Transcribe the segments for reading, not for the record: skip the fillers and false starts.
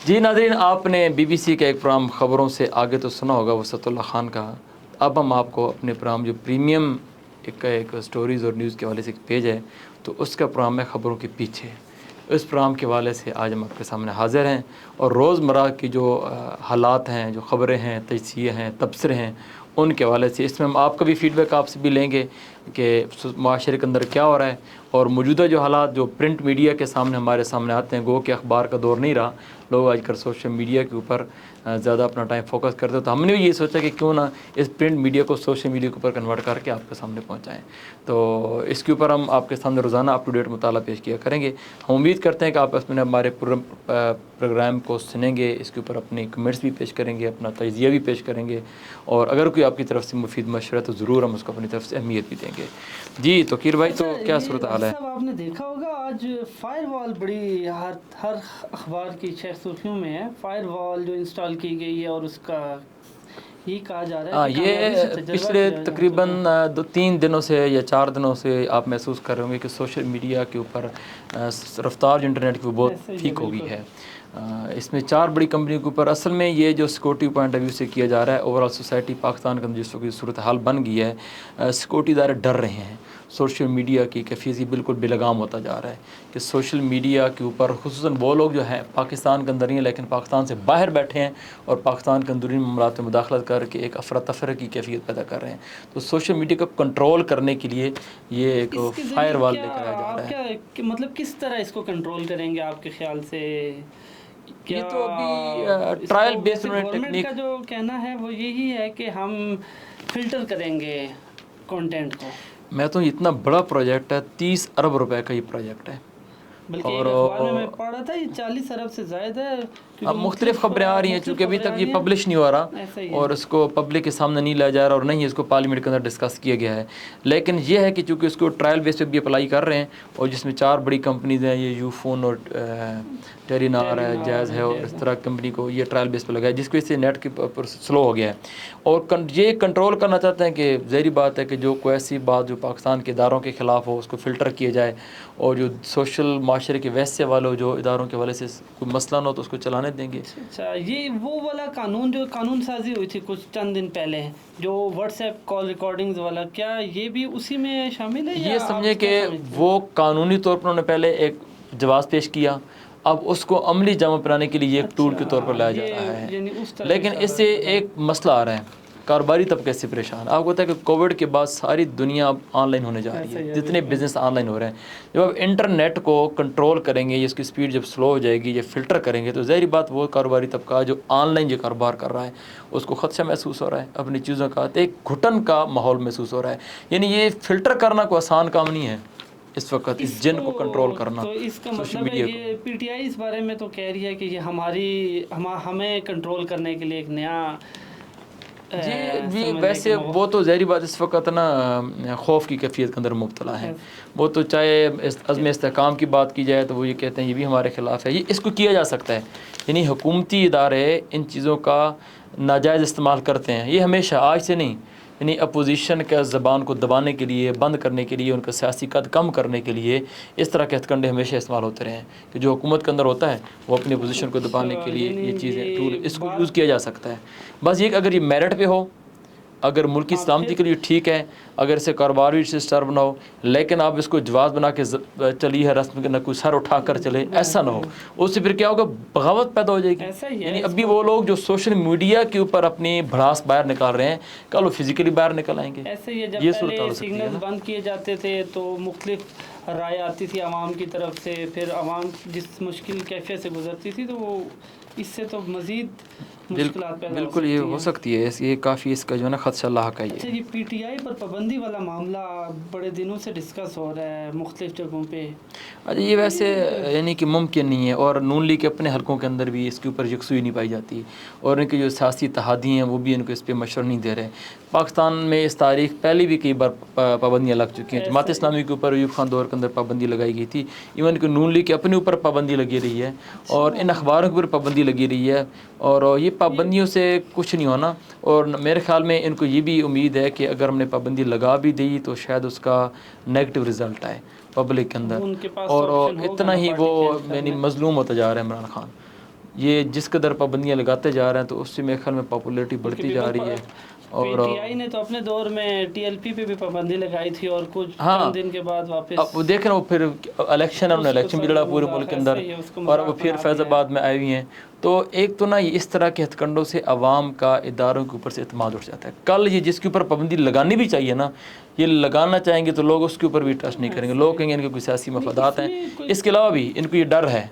جی ناظرین، آپ نے BBC کا ایک پروگرام خبروں سے آگے تو سنا ہوگا وسعت اللہ خان کا. اب ہم آپ کو اپنے پروگرام جو پریمیم ایک سٹوریز اور نیوز کے حوالے سے ایک پیج ہے، تو اس کا پروگرام ہے خبروں کے پیچھے. اس پروگرام کے حوالے سے آج ہم آپ کے سامنے حاضر ہیں اور روزمرہ کی جو حالات ہیں، جو خبریں ہیں، تجزیے ہیں، تبصرے ہیں، ان کے حوالے سے اس میں ہم آپ کا بھی فیڈ بیک آپ سے بھی لیں گے کہ معاشرے کے اندر کیا ہو رہا ہے. اور موجودہ جو حالات جو پرنٹ میڈیا کے سامنے ہمارے سامنے آتے ہیں، گو کہ اخبار کا دور نہیں رہا، لوگ آج کل سوشل میڈیا کے اوپر زیادہ اپنا ٹائم فوکس کرتے ہیں، تو ہم نے بھی یہ سوچا کہ کیوں نہ اس پرنٹ میڈیا کو سوشل میڈیا کے اوپر کنورٹ کر کے آپ کے سامنے پہنچائیں. تو اس کے اوپر ہم آپ کے سامنے روزانہ اپ ٹو ڈیٹ مطالعہ پیش کیا کریں گے. ہم امید کرتے ہیں کہ آپ اس میں ہمارے پروگرام کو سنیں گے، اس کے اوپر اپنے کمنٹس بھی پیش کریں گے، اپنا تجزیہ بھی پیش کریں گے، اور اگر کوئی آپ کی طرف سے مفید مشورہ ہے تو ضرور ہم اس کو اپنی طرف سے اہمیت بھی دیں گے. جی توقیر بھائی، تو کیا صورتحال ہے؟ آپ نے دیکھا ہوگا آج فائر وال بڑی ہر اخبار کی سرخیوں میں ہے. فائر وال جو انسٹال کی گئی ہے اور اس کا یہ کہا جا رہا ہے کہ یہ پچھلے تقریباً 2-3 دنوں سے یا 4 دنوں سے آپ محسوس کر رہے ہوں گے کہ سوشل میڈیا کے اوپر رفتار جو انٹرنیٹ کی وہ بہت ٹھیک ہو گئی ہے. اس میں 4 بڑی کمپنیوں کے اوپر اصل میں یہ جو سیکورٹی پوائنٹ آف ویو سے کیا جا رہا ہے، اوور آل سوسائٹی پاکستان کے اندر جس کی صورتحال بن گئی ہے، سیکورٹی ادارے ڈر رہے ہیں. سوشل میڈیا کی کیفیت بالکل بے لگام ہوتا جا رہا ہے کہ سوشل میڈیا کے اوپر خصوصاً وہ لوگ جو ہیں پاکستان کے اندر ہی ہیں لیکن پاکستان سے باہر بیٹھے ہیں اور پاکستان کے اندرونی معاملات میں مداخلت کر کے ایک افراتفری کی کیفیت پیدا کر رہے ہیں. تو سوشل میڈیا کو کنٹرول کرنے کے لیے یہ ایک فائر وال لے کر آیا جا رہا ہے. مطلب کس طرح اس کو کنٹرول کریں گے آپ کے خیال سے؟ یہ تو ابھی ٹرائل بیس گورنمنٹ کا جو کہنا ہے وہ یہی ہے کہ ہم فلٹر کریں گے کنٹینٹ کو. میں تو اتنا بڑا پروجیکٹ ہے، 30 ارب روپے کا یہ پروجیکٹ ہے، بلکہ ایک اخبار میں پڑھ رہا تھا یہ 40 ارب سے زائد ہے. اب مختلف خبریں آ رہی ہیں چونکہ ابھی تک یہ پبلش نہیں ہو رہا اور اس کو پبلک کے سامنے نہیں لایا جا رہا اور نہیں اس کو پارلیمنٹ کے اندر ڈسکس کیا گیا ہے. لیکن یہ ہے کہ چونکہ اس کو ٹرائل بیس پہ بھی اپلائی کر رہے ہیں اور جس میں 4 بڑی کمپنیز ہیں، یہ یو فون اور ٹیلی نار ہے، جیز ہے، اور اس طرح کمپنی کو یہ ٹرائل بیس پہ لگا ہے جس کی وجہ سے نیٹ کی سلو ہو گیا ہے. اور یہ کنٹرول کرنا چاہتے ہیں کہ ظاہری بات ہے کہ جو کوئی ایسی بات جو پاکستان کے اداروں کے خلاف ہو اس کو فلٹر کیا جائے اور جو سوشل معاشرے کے ویسے والوں جو اداروں کے حوالے سے کوئی مسئلہ نہ ہو تو اس کو چلانے دیں گے. اچھا، یہ وہ والا قانون جو قانون سازی ہوئی تھی کچھ چند دن پہلے جو واٹس ایپ کال ریکارڈنگز والا، کیا یہ بھی اسی میں شامل ہے؟ یہ سمجھے کہ وہ قانونی طور پر انہوں نے پہلے ایک جواز پیش کیا، اب اس کو عملی جامع بنانے کے لیے ایک ٹول کے طور پر لایا جا رہا ہے. لیکن اس سے ایک مسئلہ آ رہا ہے، کاروباری طبقے سے پریشان. آپ کو پتہ ہے کہ کووڈ کے بعد ساری دنیا اب آن لائن ہونے جا رہی ہے، جتنے بزنس آن لائن ہو رہے ہیں. جب آپ انٹرنیٹ کو کنٹرول کریں گے، اس کی سپیڈ جب سلو ہو جائے گی، یہ فلٹر کریں گے، تو ظاہری بات وہ کاروباری طبقہ جو آن لائن جو کاروبار کر رہا ہے اس کو خدشہ محسوس ہو رہا ہے، اپنی چیزوں کا ایک گھٹن کا ماحول محسوس ہو رہا ہے. یعنی یہ فلٹر کرنا کوئی آسان کام نہیں ہے اس وقت، اس جن کو کنٹرول کرنا. تو اس کا مطلب ہے یہ پی ٹی آئی اس بارے میں تو کہہ رہی ہے کہ یہ ہمیں کنٹرول کرنے کے لیے ایک نیا جی ویسے وہ تو ظاہری بات اس وقت نا خوف کی کیفیت کے اندر مبتلا ہے. وہ تو چاہے عزم استحکام کی بات کی جائے تو وہ یہ کہتے ہیں یہ بھی ہمارے خلاف ہے. یہ اس کو کیا جا سکتا ہے، یعنی حکومتی ادارے ان چیزوں کا ناجائز استعمال کرتے ہیں. یہ ہمیشہ، آج سے نہیں، یعنی اپوزیشن کے زبان کو دبانے کے لیے، بند کرنے کے لیے، ان کا سیاسی قد کم کرنے کے لیے اس طرح کے ہتھ کنڈے ہمیشہ استعمال ہوتے رہے ہیں کہ جو حکومت کے اندر ہوتا ہے وہ اپنی اپوزیشن کو دبانے کے لیے یہ چیزیں ٹول اس کو یوز کیا جا سکتا ہے. بس یہ کہ اگر یہ میرٹ پہ ہو، اگر ملکی سلامتی کے لیے ٹھیک ہے، اگر اسے کاروباری سسٹر بناؤ، لیکن آپ اس کو جواز بنا کے چلی ہے رسم کے، نہ کوئی سر اٹھا کر چلے، ایسا نہ ہو. اس سے پھر کیا ہوگا، بغاوت پیدا ہو جائے گی. یعنی ابھی وہ لوگ جو سوشل میڈیا کے اوپر اپنی بھڑاس باہر نکال رہے ہیں، کل وہ فزیکلی باہر نکل آئیں گے. ایسے ہی جب پہلے سگنل بند کیے جاتے تھے تو مختلف رائے آتی تھی عوام کی طرف سے، پھر عوام جس مشکل کیفیت سے گزرتی تھی تو وہ اس سے تو مزید مشکلات پیدا بالکل یہ ہو سکتی ہے. یہ کافی اس کا جو ہے نا خدشہ لاحق ہے. اچھا، یہ پی ٹی آئی پر پابندی والا معاملہ بڑے دنوں سے ڈسکس ہو رہا ہے مختلف جگہوں پہ. اچھا، یہ ویسے یعنی کہ ممکن نہیں ہے، اور نون لیگ کے اپنے حلقوں کے اندر بھی اس کے اوپر یکسوئی نہیں پائی جاتی، اور ان کے جو سیاسی اتحادی ہیں وہ بھی ان کو اس پہ مشورہ نہیں دے رہے. پاکستان میں اس تاریخ پہلے بھی کئی بار پابندیاں لگ چکی ہیں. جماعت اسلامی کے اوپر ایوب خان دور کے اندر پابندی لگائی گئی تھی. ایون کہ نون لیگ کے اپنے اوپر پابندی لگی رہی ہے اور ان اخباروں کے اوپر پابندی لگی رہی ہے، اور یہ پابندیوں سے کچھ نہیں ہونا. اور میرے خیال میں ان کو یہ بھی امید ہے کہ اگر ہم نے پابندی لگا بھی دی تو شاید اس کا نیگیٹو رزلٹ آئے پبلک کے اندر، اور اتنا ہی وہ یعنی مظلوم ہوتا جا رہا ہے عمران خان. یہ جس قدر پابندیاں لگاتے جا رہے ہیں تو اس سے میرے خیال میں پاپولیرٹی بڑھتی جا رہی ہے. اور پی ٹی آئی نے تو اپنے دور میں ٹی ایل پی پہ بھی پابندی لگائی تھی اور کچھ چند دن کے بعد واپس اب دیکھ رہے ہو پھر الیکشن انہوں نے الیکشن بھی لڑا پورے ملک کے اندر اور اب پھر فیض آباد میں آئی ہوئی ہیں. تو ایک تو نا یہ اس طرح کے ہتھ کنڈوں سے عوام کا اداروں کے اوپر سے اعتماد اٹھ جاتا ہے. کل یہ جس کے اوپر پابندی لگانی بھی چاہیے نا یہ لگانا چاہیں گے تو لوگ اس کے اوپر بھی ٹرسٹ نہیں کریں گے. لوگ کہیں گے ان کے کوئی سیاسی مفادات ہیں. اس کے علاوہ بھی ان کو یہ ڈر ہے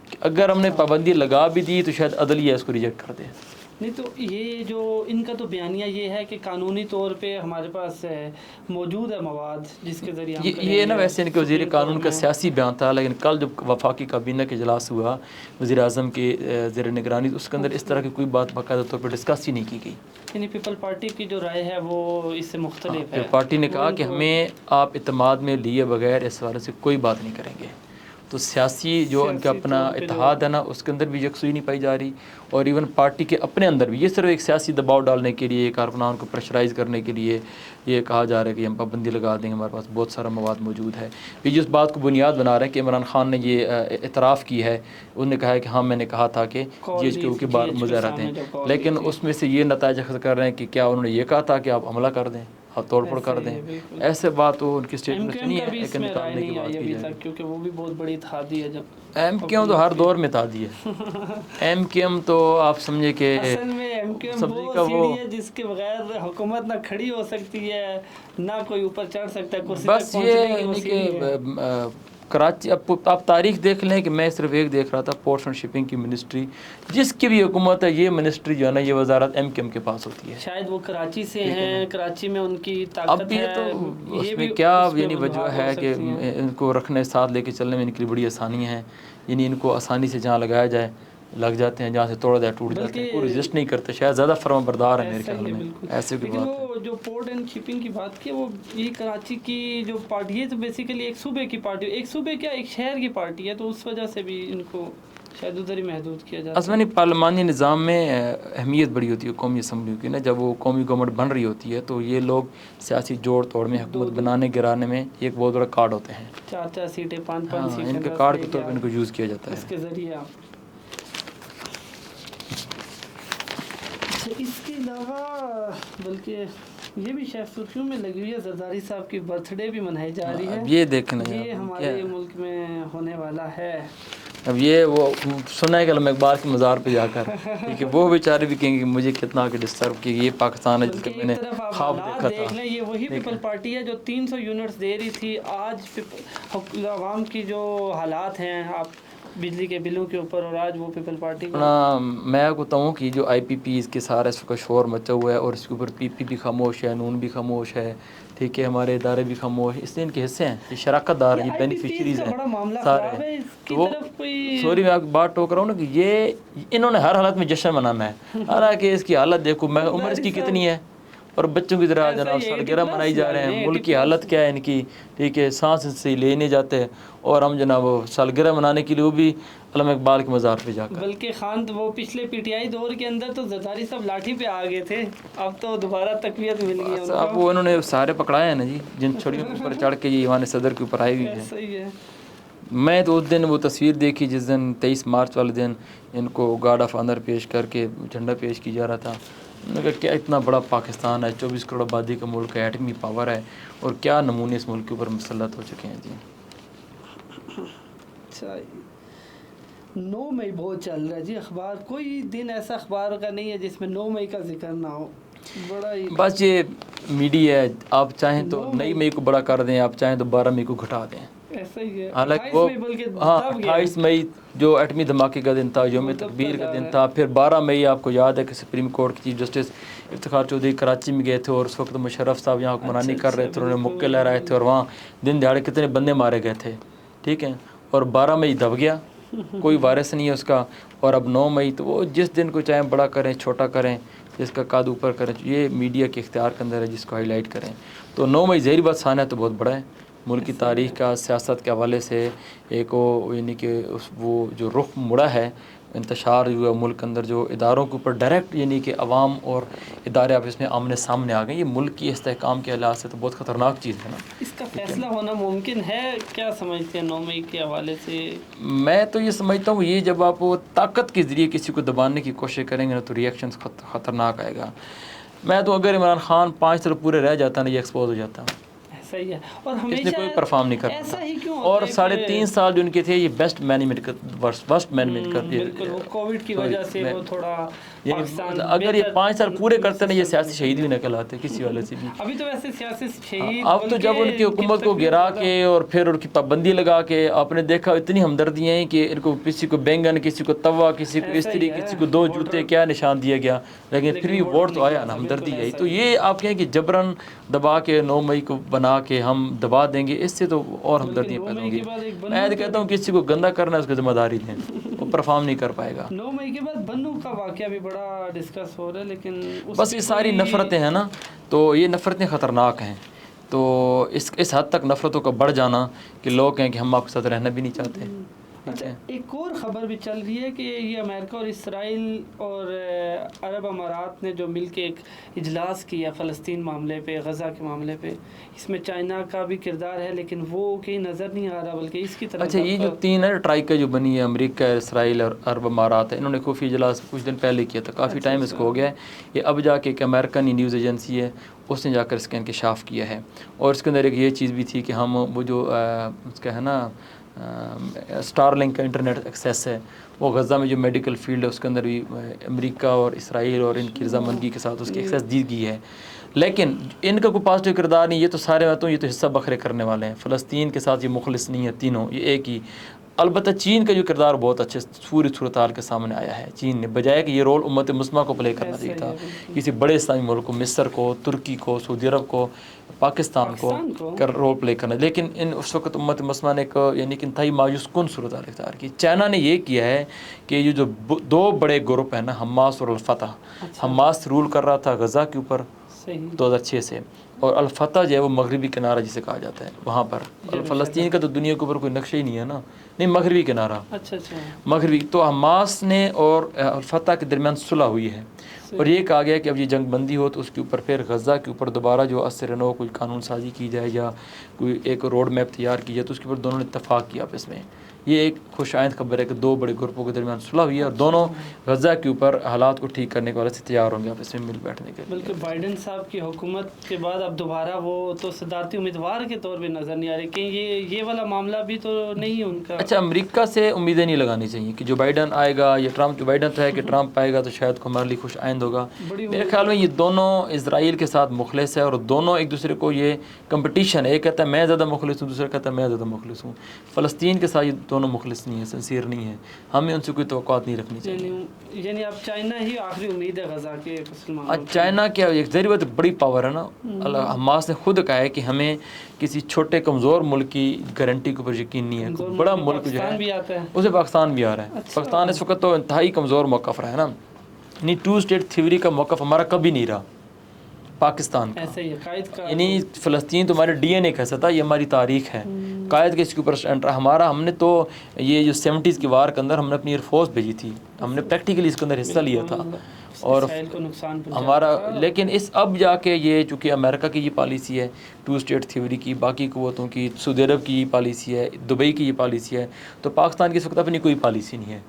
کہ اگر ہم نے پابندی لگا بھی دی تو شاید عدلیہ اس کو ریجیکٹ کر دے. نہیں تو یہ جو ان کا تو بیانیہ یہ ہے کہ قانونی طور پہ ہمارے پاس موجود ہے مواد جس کے ذریعے یہ نا ویسے ان کے وزیر قانون کا سیاسی بیان تھا لیکن کل جب وفاقی کابینہ کے اجلاس ہوا وزیر اعظم کے زیر نگرانی اس کے اندر اس طرح کی کوئی بات باقاعدہ طور پر ڈسکس ہی نہیں کی گئی. یعنی پیپل پارٹی کی جو رائے ہے وہ اس سے مختلف ہے. پارٹی نے کہا کہ ہمیں آپ اعتماد میں لیے بغیر اس حوالے سے کوئی بات نہیں کریں گے. تو سیاسی جو ان کا اپنا اتحاد ہے نا اس کے اندر بھی یکسوئی نہیں پائی جا رہی اور ایون پارٹی کے اپنے اندر بھی یہ صرف ایک سیاسی دباؤ ڈالنے کے لیے کارکنان کو پریشرائز کرنے کے لیے یہ کہا جا رہا ہے کہ ہم پابندی لگا دیں گے ہمارے پاس بہت سارا مواد موجود ہے. یہ جس بات کو بنیاد بنا رہے ہیں کہ عمران خان نے یہ اعتراف کی ہے انہوں نے کہا ہے کہ ہاں میں نے کہا تھا کہ جی ایچ کیو کے بعد مظاہرات ہیں لیکن اس میں سے یہ نتائج اخذ کر رہے ہیں کہ کیا انہوں نے یہ کہا تھا کہ آپ حملہ کر دیں آپ توڑ پھوڑ کر دیں. ایسے بات وہ ان کی اسٹیٹمنٹ نہیں ہے لیکن نکالنے کی بات کی جائے کیونکہ وہ بھی بہت بڑی اتحادی ہے. جب ایم کیو ایم تو ہر دور میں اتحادی ہے. ایم کیو ایم تو آپ سمجھے کہ اصل میں ایم کیو ایم وہ سیڑھی ہے جس کے بغیر حکومت نہ کھڑی ہو سکتی ہے نہ کوئی اوپر چڑھ سکتا ہے کرسی بس یہ کہ کراچی آپ تاریخ دیکھ لیں کہ میں صرف ایک دیکھ رہا تھا پورٹس اینڈ شپنگ کی منسٹری جس کی بھی حکومت ہے یہ منسٹری جو ہے نا یہ وزارت ایم کیو ایم کے پاس ہوتی ہے. شاید وہ کراچی سے ہیں کراچی میں ان کی طاقت اب یہ تو اس میں کیا یعنی وجہ ہے کہ ان کو رکھنے ساتھ لے کے چلنے میں ان کے لیے بڑی آسانیاں ہیں. یعنی ان کو آسانی سے جہاں لگایا جائے لگ جاتے ہیں جہاں سے توڑ جائے ٹوٹ جاتے ہیں. وہ ریزسٹ نہیں کرتے شاید زیادہ فرما بردار ہیں میرے خیال میں ایسے کی بات ہے. وہ جو پورٹ اینڈ شپنگ کی بات کی وہ یہ کراچی کی جو پارٹی ہے تو بیسیکلی ایک صوبے کی پارٹی ایک صوبے کیا ایک شہر کی پارٹی ہے تو اس وجہ سے بھی ان کو شاید ادھر ہی محدود کیا جاتا ہے. اصل میں پارلیمانی نظام میں اہمیت بڑی ہوتی ہے قومی اسمبلیوں کی نا جب وہ قومی گورنمنٹ بن رہی ہوتی ہے تو یہ لوگ سیاسی جوڑ توڑ میں حکومت بنانے گرانے میں ایک بہت بڑا کارڈ ہوتے ہیں. 4 سیٹیں 5 سیٹیں ان کے کارڈ کے طور پر ان کو یوز کیا جاتا ہے. اس کے ذریعے اس کے علاوہ بلکہ یہ بھی شاید سرخیوں میں لگی ہوئی ہے زرداری صاحب کی برتھ ڈے بھی منائی جا رہی ہے. یہ دیکھنا یہ ہمارے ملک میں ہونے والا ہے. اب یہ وہ سنا ہے کہ علامہ اقبال کے مزار پہ جا کر کہ وہ بیچارے بھی کہیں گے مجھے کتنا کہ ڈسٹرب کہ یہ پاکستان ہے جس کا میں نے خواب دیکھا تھا. یہ وہی پیپل پارٹی ہے جو 300 یونٹس دے رہی تھی. آج عوام کی جو حالات ہیں آپ بجلی کے بلوں کے اوپر اور آج وہ پیپل پارٹی میں آپ کو بتاؤں کہ جو آئی پی پیز کے سارا اس کا شور مچا ہوا ہے اور اس کے اوپر پی پی بھی خاموش ہے نون بھی خاموش ہے ٹھیک ہے ہمارے ادارے بھی خاموش ہیں. اس لیے ان کے حصے ہیں یہ شراکت دار ہیں یہ بینیفیشریز ہیں سارے. تو سوری میں آپ کی بات ٹوک رہا ہوں نا کہ یہ انہوں نے ہر حالت میں جشن منانا ہے. حالانکہ اس کی حالت دیکھو میں عمر اس کی کتنی ہے اور بچوں کی طرح جناب سالگرہ منائی جا رہے ہیں. ملک کی حالت کیا ہے ان کی ٹھیک ہے سانس سے لینے جاتے ہیں اور ہم جناب سالگرہ منانے کے لیے وہ بھی علامہ اقبال کے مزار پہ جا کر. بلکہ خان وہ پچھلے پی ٹی آئی دور کے اندر تو زرداری صاحب لاٹھی پہ آ گئے تھے اب تو دوبارہ تقویت مل گئی ہے. اب وہ انہوں نے سارے پکڑائے ہیں نا جی جن چھڑیوں کے اوپر چڑھ کے یہ ایوان صدر کے اوپر آئی ہوئی ہیں. صحیح ہے. میں تو اس دن وہ تصویر دیکھی جس دن 23 مارچ والے دن ان کو گارڈ آف آنر پیش کر کے جھنڈا پیش کی جا رہا تھا. میں نے کہا کیا اتنا بڑا پاکستان ہے 24 کروڑ آبادی کا ملک ہے ایٹمی پاور ہے اور کیا نمونے اس ملک کے اوپر مسلط ہو چکے ہیں جی. اچھا 9 مئی بہت چل رہا ہے جی. اخبار کوئی دن ایسا اخبار کا نہیں ہے جس میں 9 مئی کا ذکر نہ ہو. بڑا ہی بس یہ میڈیا ہے آپ چاہیں تو 9 مئی کو بڑا کر دیں آپ چاہیں تو 12 مئی کو گھٹا دیں. ایسا ہی ہے. حالانکہ وہ 28 مئی جو ایٹمی دھماکے کا دن تھا یوم تکبیر کا دن تھا. پھر 12 مئی آپ کو یاد ہے کہ سپریم کورٹ کی چیف جسٹس افتخار چودھری کراچی میں گئے تھے اور اس وقت مشرف صاحب یہاں حکمرانی کر رہے تھے. انہوں نے مکے لہرائے تھے اور وہاں دن دہاڑے کتنے بندے مارے گئے تھے ٹھیک ہے. اور 12 مئی دب گیا کوئی وائرس نہیں ہے اس کا. اور اب 9 مئی تو وہ جس دن کو چاہیں بڑا کریں چھوٹا کریں جس کا قد اوپر کریں یہ میڈیا کے اختیار کے اندر ہے جس کو ہائی لائٹ کریں. تو 9 مئی ظاہری بات سانحہ تو بہت بڑا ہے ملک کی تاریخ کا سیاست کے حوالے سے ایک وہ یعنی کہ وہ جو رخ مڑا ہے انتشار ہوا ملک اندر جو اداروں کے اوپر ڈائریکٹ یعنی کہ عوام اور ادارے آپس میں آمنے سامنے آ گئے، یہ ملک کی استحکام کے لحاظ سے تو بہت خطرناک چیز ہے نا۔ اس کا فیصلہ ہونا ممکن ہے، کیا سمجھتے ہیں 9 مئی کے حوالے سے؟ میں تو یہ سمجھتا ہوں یہ جب آپ وہ طاقت کے ذریعے کسی کو دبانے کی کوشش کریں گے نا تو ریئیکشنز خطرناک آئے گا۔ میں تو اگر عمران خان 5 سال پورے رہ جاتا نا یہ ایکسپوز ہو جاتا، صحیح ہے، اور اس ہمیشہ نے کوئی پرفارم نہیں ایسا ہی کرتا، کیوں اور ہوتا ہے 3.5 سال جو ان کے تھے یہ بیسٹ مینجمنٹ ورسٹ مینجمنٹ کر بالکل، وہ کووڈ کی وجہ سے وہ تھوڑا پاکستان اگر یہ 5 سال پورے کرتے نا یہ سیاسی شہید بھی نہ کہلاتے کسی والے سے بھی۔ ابھی تو ویسے سیاسی شہید اب تو جب ان کی حکومت کو گرا کے اور پھر ان کی پابندی لگا کے آپ نے دیکھا اتنی ہمدردیاں ہیں کہ ان کو کسی کو بینگن، کسی کو توا، کسی کو استری، کسی کو 2 جوتے کیا نشان دیا گیا، لیکن پھر بھی ووٹ تو آیا نا، ہمدردی آئی۔ تو یہ آپ کہیں کہ جبرن دبا کے 9 مئی کو بنا کے ہم دبا دیں گے، اس سے تو اور ہمدردیاں پیدا ہوں گی۔ میں کہتا ہوں کسی کو گندا کرنا ہے اس کو ذمہ داری لیں، وہ پرفارم نہیں کر پائے گا۔ 9 مئی کے بعد بنو کا واقعہ بھی بڑا ڈسکس ہو رہا ہے، لیکن بس یہ ساری نفرتیں ہیں نا، تو یہ نفرتیں خطرناک ہیں، تو اس حد تک نفرتوں کا بڑھ جانا کہ لوگ کہیں کہ ہم آپ کے ساتھ رہنا بھی نہیں چاہتے۔ اچھا، ایک اور خبر بھی چل رہی ہے کہ یہ امریکہ اور اسرائیل اور عرب امارات نے جو مل کے ایک اجلاس کیا فلسطین معاملے پہ، غزہ کے معاملے پہ، اس میں چائنا کا بھی کردار ہے لیکن وہ کہیں نظر نہیں آ رہا، بلکہ اس کی طرف۔ اچھا، یہ جو 3 ہے ٹرائیکا جو بنی ہے، امریکہ، اسرائیل اور عرب امارات ہے، انہوں نے خفیہ اجلاس کچھ دن پہلے کیا تھا، کافی ٹائم اس کو ہو گیا ہے۔ یہ اب جا کے ایک امریکن نیوز ایجنسی ہے اس نے جا کر اس کا انکشاف کیا ہے، اور اس کے اندر ایک یہ چیز بھی تھی کہ ہم وہ جو اس کا ہے نا اسٹار لنک کا انٹرنیٹ ایکسیس ہے، وہ غزہ میں جو میڈیکل فیلڈ ہے اس کے اندر بھی امریکہ اور اسرائیل اور ان کی رضامندی کے ساتھ اس کی ایکسیس دی گئی ہے، لیکن ان کا کوئی پازیٹیو کردار نہیں۔ یہ تو سارے باتوں یہ تو حصہ بکھرے کرنے والے ہیں، فلسطین کے ساتھ یہ مخلص نہیں ہے تینوں، یہ ایک ہی۔ البتہ چین کا جو کردار بہت اچھے پوری صورتحال کے سامنے آیا ہے، چین نے بجائے کہ یہ رول امت مسلمہ کو پلے کرنا چاہیے تھا، کسی بڑے اسلامی ملک کو، مصر کو، ترکی کو، سعودی عرب کو، پاکستان کو رول پلے کرنا، لیکن اس وقت امت مسلمہ نے ایک یعنی کہ انتہائی مایوس کن صورتحال اختیار کی۔ چائنا نے یہ کیا ہے کہ یہ جو 2 بڑے گروپ ہیں نا، حماس اور الفتح، حماس رول کر رہا تھا غزہ کے اوپر 2006 سے، اور الفتح جو ہے وہ مغربی کنارہ جسے کہا جاتا ہے وہاں پر۔ فلسطین کا تو دنیا کے اوپر کوئی نقشہ ہی نہیں ہے نا، نہیں مغربی کنارہ، مغربی۔ تو حماس نے اور الفتح کے درمیان صلح ہوئی ہے، اور یہ کہا گیا کہ اب یہ جنگ بندی ہو تو اس کے اوپر پھر غزہ کے اوپر دوبارہ جو اثر نو کوئی قانون سازی کی جائے یا کوئی ایک روڈ میپ تیار کی جائے، تو اس کے اوپر دونوں نے اتفاق کیا آپس میں۔ یہ ایک خوش آئند خبر ہے کہ 2 بڑے گروپوں کے درمیان صلح ہوئی ہے، اور دونوں غزہ کے اوپر حالات کو ٹھیک کرنے کے والے سے تیار ہوں گے آپس میں مل بیٹھنے کے۔ بلکہ بائیڈن صاحب کی حکومت کے بعد اب دوبارہ وہ تو صدارتی امیدوار کے طور پہ نظر نہیں آ رہے کہ یہ والا معاملہ بھی تو نہیں ہے ان کا۔ اچھا، امریکہ سے امیدیں نہیں لگانی چاہیے کہ جو بائیڈن آئے گا یا ٹرمپ، جو بائیڈن تو ہے کہ ٹرمپ آئے گا تو شاید ہمارے لیے خوش آئند ہوگا۔ میرے خیال میں یہ دونوں اسرائیل کے ساتھ مخلص ہے، اور دونوں ایک دوسرے کو یہ کمپٹیشن ہے، ایک کہتا ہے میں زیادہ مخلص ہوں، دوسرا کہتا ہے میں زیادہ مخلص ہوں۔ فلسطین کے ساتھ یہ دونوں مخلص نہیں ہیں، سنسیئر نہیں ہیں، ہمیں ان سے کوئی توقعات نہیں رکھنی چاہیے۔ یعنی اب چائنا ہی آخری امید ہے غزہ کے مسلمانوں۔ چائنا کیا ایک ظاہری بات بڑی پاور ہے نا، حماس نے خود کہا ہے کہ ہمیں کسی چھوٹے کمزور ملک کی گارنٹی کے اوپر یقین نہیں ہے، کوئی بڑا ملک جو ہے اسے پاکستان بھی آ رہا ہے۔ پاکستان اس وقت تو انتہائی کمزور موقف رہا ہے نا، یعنی 2 اسٹیٹ تھیوری کا موقف ہمارا کبھی نہیں رہا پاکستان کا، یعنی فلسطین تو ہمارے ڈی این اے کا حصہ تھا، یہ ہماری تاریخ ہے، قائد کے اس کے اوپر ہمارا، ہم نے تو یہ جو 70s کی وار کے اندر ہم نے اپنی ایئر فورس بھیجی تھی، ہم نے پریکٹیکلی اس کے اندر حصہ لیا تھا، اور ہمارا لیکن اب جا کے یہ چونکہ امریکہ کی یہ پالیسی ہے 2 اسٹیٹ تھیوری کی، باقی قوتوں کی، سعودی عرب کی یہ پالیسی ہے، دبئی کی یہ پالیسی ہے، تو پاکستان کی اس وقت اپنی کوئی پالیسی نہیں ہے،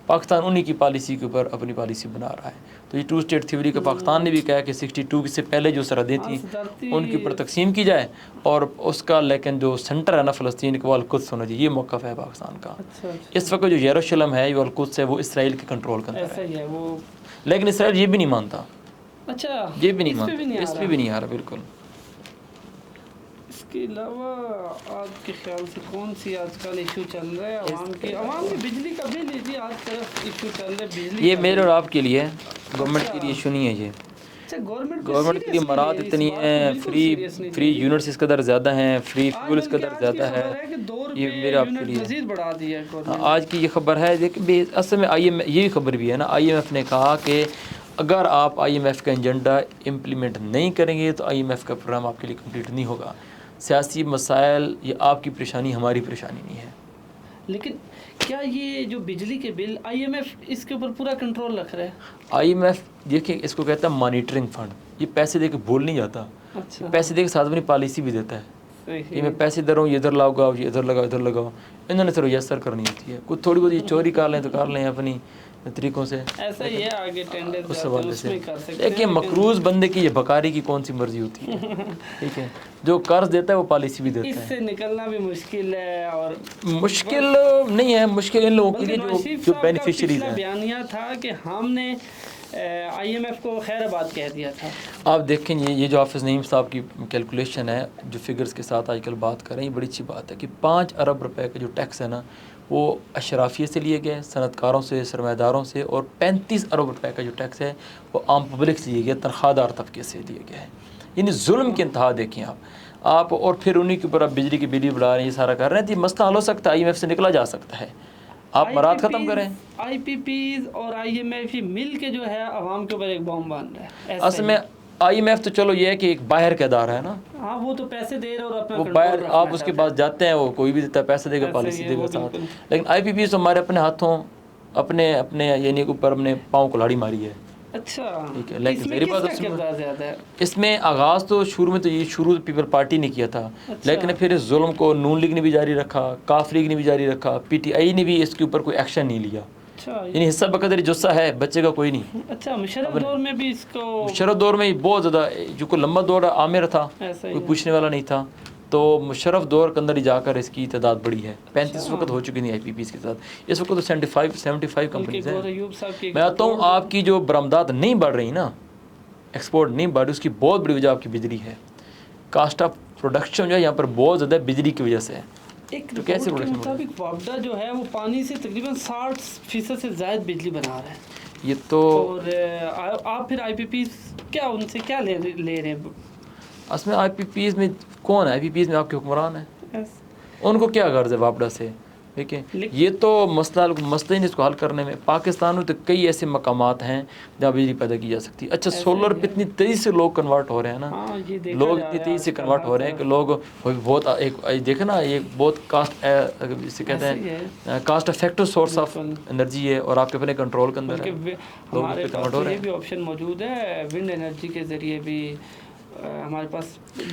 پاکستان انہی کی پالیسی کے اوپر اپنی پالیسی بنا رہا ہے۔ تو یہ 2 اسٹیٹ تھیوری کا پاکستان نے بھی کہا کہ 62 سے پہلے جو سرحدیں تھیں ان کے اوپر تقسیم کی جائے، اور اس کا لیکن جو سینٹر ہے نا فلسطین کا وہ القدس ہونا چاہیے، یہ موقف ہے پاکستان کا۔ اس وقت جو یروشلم ہے، جو القدس ہے، وہ اسرائیل کے کنٹرول کے اندر ہے، لیکن اسرائیل یہ بھی نہیں مانتا، یہ بھی نہیں مانتا، اس پہ بھی نہیں آ رہا بالکل۔ اس کے علاوہ آپ کے خیال سے کون سی آج کل ایشو چل رہا ہے عوام کی بجلی کا بل جی آج طرف ایشو چل رہا ہے بجلی؟ یہ میرے اور آپ کے لیے، گورنمنٹ کے لیے ایشو نہیں ہے یہ، گورنمنٹ کے لیے مراد اتنی ہیں، فری یونٹس اس قدر زیادہ ہیں، فری فیول اس قدر زیادہ ہے، یہ میرے آپ کے لیے آج کی یہ خبر ہے۔ لیکن اصل میں یہ خبر بھی ہے نا، آئی ایم ایف نے کہا کہ اگر آپ آئی ایم ایف کا ایجنڈا امپلیمنٹ نہیں کریں گے تو آئی ایم ایف کا پروگرام آپ کے لیے کمپلیٹ نہیں ہوگا۔ سیاسی مسائل یہ آپ کی پریشانی، ہماری پریشانی نہیں ہے۔ لیکن کیا یہ جو بجلی کے بل IMF اس کے اوپر پورا کنٹرول رکھ رہا ہے؟ IMF دیکھیں اس کو کہتا ہے مانیٹرنگ فنڈ. یہ پیسے دے کے بھول نہیں جاتا, اچھا پیسے دے کے ساتھ اپنی پالیسی بھی دیتا ہے. صحیح. یہ میں پیسے دے رہا ہوں, یہ ادھر لاؤ, یہ ادھر لگاؤ, ادھر لگاؤ. انہوں نے صرف یسر کرنی ہوتی ہے. کچھ تھوڑی بہت یہ چوری کر لیں تو کر لیں اپنی طریقوں سے, ایسا ہی ہے, آگے ٹینڈر اس جاتے ہیں حوالے اس سے. میں کر سکتے ہیں. لیکن مقروض بندے کی یہ بکاری کی کون سی مرضی ہوتی ہے, ٹھیک ہے, جو قرض دیتا ہے وہ پالیسی بھی اس دیتا ہے. سے نکلنا بھی مشکل ہے, اور مشکل نہیں ہے, مشکل ان لوگوں کے بلکہ لیے نواز شریف جو صاحب کا بینیفیشریز پچھلا ہیں. بیانیہ تھا کہ ہم نے IMF کو خیر آباد کہہ دیا تھا. آپ دیکھیں یہ جو حافظ نعیم صاحب کی کیلکولیشن ہے, جو فگرز کے ساتھ آج کل بات کر رہے ہیں, یہ بڑی اچھی بات ہے کہ 5 ارب روپے کا جو ٹیکس ہے نا, وہ اشرافیہ سے لیے گئے, صنعت کاروں سے, سرمایہ داروں سے, اور 35 ارب روپے کا جو ٹیکس ہے وہ عام پبلک سے لیے گیا, تنخواہ دار طبقے سے لیے گیا ہے. یعنی ظلم کی انتہا دیکھیں آپ, اور پھر انہی کے اوپر آپ بجلی کی بل بڑھا رہے ہیں, یہ سارا کر رہے ہیں. تو یہ مسئلہ حل ہو سکتا ہے, IMF سے نکلا جا سکتا ہے. آپ مراد ختم کریں. IPPs اور IMF ہی مل کے جو ہے عوام کے اوپر ایک بم باندھ رہا ہے. اصل میں IMF تو چلو یہ ہے کہ ایک باہر کا ادارہ ہے نا, ہاں وہ تو پیسے دے رہے اور اپنا وہ باہر آپ اس کے پاس جاتے ہیں, وہ کوئی بھی دیتا ہے, پیسے دے گا, پالیسی دے گا ساتھ. لیکن IPPs تو ہمارے اپنے ہاتھوں اپنے یعنی اوپر اپنے پاؤں کو لاڑی ماری ہے. اچھا, ٹھیک ہے, لیکن اس میں میری کس بات کا کردار زیادہ ہے؟ اس میں آغاز تو شروع میں تو یہ پیپل پارٹی نے کیا تھا, لیکن پھر اس ظلم کو نون لیگ نے بھی جاری رکھا, کاف لیگ نے بھی جاری رکھا, PTI نے بھی اس کے اوپر کوئی ایکشن نہیں لیا. یعنی حصہ بقدر جسہ ہے, بچے کا کوئی نہیں. اچھا, مشرف دور میں بھی اس کو, مشرف دور میں بہت زیادہ, جو کوئی لمبا دور عامر تھا, کوئی پوچھنے والا نہیں تھا, تو مشرف دور کے اندر ہی جا کر اس کی تعداد بڑی ہے. 35 وقت ہو چکی نہیں IPPs کے ساتھ. اس وقت تو 75 کمپنیز ہیں. میں آتا ہوں, آپ کی جو برآمدات نہیں بڑھ رہی نا, ایکسپورٹ نہیں بڑھ رہی, اس کی بہت بڑی وجہ آپ کی بجلی ہے. کاسٹ آف پروڈکشن جو ہے یہاں پر بہت زیادہ بجلی کی وجہ سے ہے. ایک رپورٹ کے مطابق وابڈا جو ہے وہ پانی سے تقریباً 60% سے زائد بجلی بنا رہا ہے. یہ تو, اور آپ پھر IPPs کیا ان سے کیا لے رہے ہیں؟ اصل میں IPPs میں کون ہے؟ IPPs میں آپ کے حکمران ہیں, ان کو کیا غرض ہے وابڈا سے؟ دیکھیں یہ تو مسئلہ ہی اس کو حل کرنے میں. پاکستان میں تو کئی ایسے مقامات ہیں جہاں بجلی پیدا کی جا سکتی ہے. اچھا, سولر پہ اتنی تیزی سے لوگ کنورٹ ہو رہے ہیں نا, لوگ اتنی تیزی سے کنورٹ ہو رہے ہیں کہ لوگ بہت دیکھیں نا, یہ بہت کاسٹ, اسے کہتے ہیں cost effective source of energy ہے, اور آپ کے اپنے کنٹرول کے اندر ہے. ہمارے پاس یہ بھی آپشن موجود ہے, ونڈ انرجی کے ذریعے بھی ہمارے پاس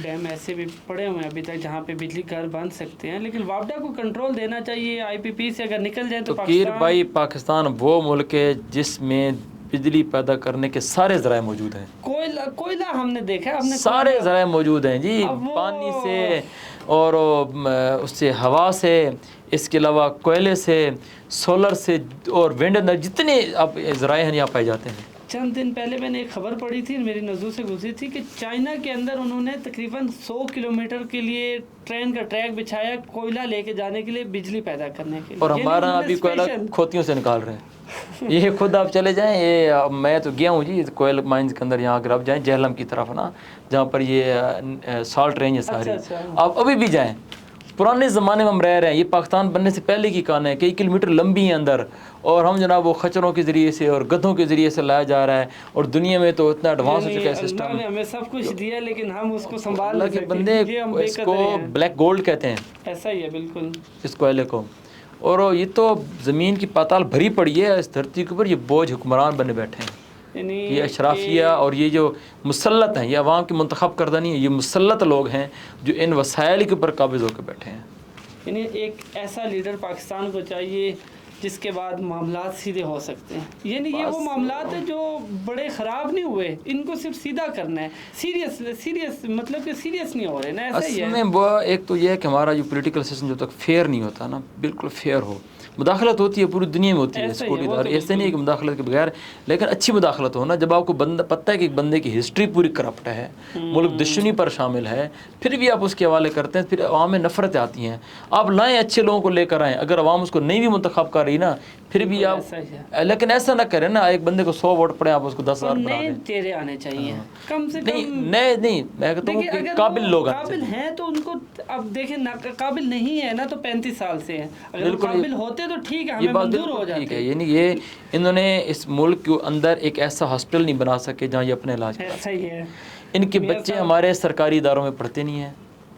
ڈیم ایسے بھی پڑے ہوئے ہیں ابھی تک جہاں پہ بجلی گھر بن سکتے ہیں. لیکن وابڈا کو کنٹرول دینا چاہیے. IPP سے اگر نکل جائیں تو بھائی پاکستان وہ ملک ہے جس میں بجلی پیدا کرنے کے سارے ذرائع موجود ہیں. کوئلہ ہم نے دیکھا, ہم نے سارے ذرائع موجود ہیں جی, پانی سے اور اس سے ہوا سے, اس کے علاوہ کوئلے سے, سولر سے, اور ونڈ انرجی, جتنے اب ذرائع ہیں یہاں پائے جاتے ہیں. چند دن پہلے میں نے ایک خبر پڑھی تھی, میری نظروں سے گزری تھی, کہ چائنا کے اندر انہوں نے تقریباً 100 کلومیٹر کے لیے ٹرین کا ٹریک بچھایا کوئلہ لے کے جانے کے لیے, بجلی پیدا کرنے کے لیے. اور ہمارا ابھی کوئلہ کھوتیوں سے نکال رہے ہیں. یہ خود آپ چلے جائیں, یہ میں تو گیا ہوں جی کوئل مائنز کے اندر, یہاں اگر آپ جائیں جہلم کی طرف نا, جہاں پر یہ سالٹ رینج ہے ساری, آپ ابھی بھی جائیں. پرانے زمانے میں ہم رہ رہے ہیں, یہ پاکستان بننے سے پہلے کی کہانی ہے, کئی کلومیٹر لمبی ہے اندر, اور ہم جناب وہ خچروں کے ذریعے سے اور گدھوں کے ذریعے سے لایا جا رہا ہے. اور دنیا میں تو اتنا ایڈوانس ہو چکا ہے سسٹم, اللہ نے ہمیں سب کچھ دیا لیکن ہم اس کو سنبھال نہیں سکتے. بندے اس کو بلیک گولڈ کہتے ہیں. ایسا ہی ہے بالکل اس کوئلے کو. اور یہ تو زمین کی پاتال بھری پڑی ہے اس دھرتی کے اوپر, یہ بوجھ حکمران بنے بیٹھے ہیں. یہ اشرافیہ اور یہ جو مسلط ہیں, یہ عوام کے منتخب کردہ نہیں ہے, یہ مسلط لوگ ہیں جو ان وسائل کے اوپر قابض ہو کے بیٹھے ہیں. یعنی ایک ایسا لیڈر پاکستان کو چاہیے جس کے بعد معاملات سیدھے ہو سکتے ہیں. یعنی یہ وہ معاملات ہیں جو بڑے خراب نہیں ہوئے, ان کو صرف سیدھا کرنا ہے. سیریس مطلب کہ سیریس نہیں ہو رہے نا, ایسا ہی ہے. اصل میں وہ ایک تو یہ ہے کہ ہمارا جو پولیٹیکل سسٹم جب تک فیئر نہیں ہوتا نا, بالکل فیئر ہو, مداخلت ہوتی ہے پوری دنیا میں ہوتی ہے سیکورٹی ادارے, ایسے نہیں ہے کہ مداخلت کے بغیر, لیکن اچھی مداخلت ہو نا. جب آپ کو پتہ ہے کہ ایک بندے کی ہسٹری پوری کرپٹ ہے, ملک دشمنی پر شامل ہے, پھر بھی آپ اس کے حوالے کرتے ہیں, پھر عوام میں نفرتیں آتی ہیں. آپ لائیں اچھے لوگوں کو لے کر آئیں, اگر عوام اس کو نہیں بھی منتخب کر رہی نا, پھر بھی آپ, لیکن ایسا نہ کریں نا ایک بندے کو 100 ووٹ پڑے آپ اس کو 10,000 بنا دیں. نئے چہرے آنے چاہیے کم سے کم. نہیں میں کہتا ہوں کہ قابل لوگ قابل ہیں تو ان کو, اب دیکھیں قابل نہیں ہے نا تو 35 سال سے ہیں, اگر قابل ہوتے تو ٹھیک ہے, ہمیں منظور ہو جاتے. یعنی یہ انہوں نے اس ملک کے اندر ایک ایسا ہاسپٹل نہیں بنا سکے جہاں یہ اپنے علاج کریں. صحیح ہے. ان کے بچے ہمارے سرکاری اداروں میں پڑھتے نہیں ہیں,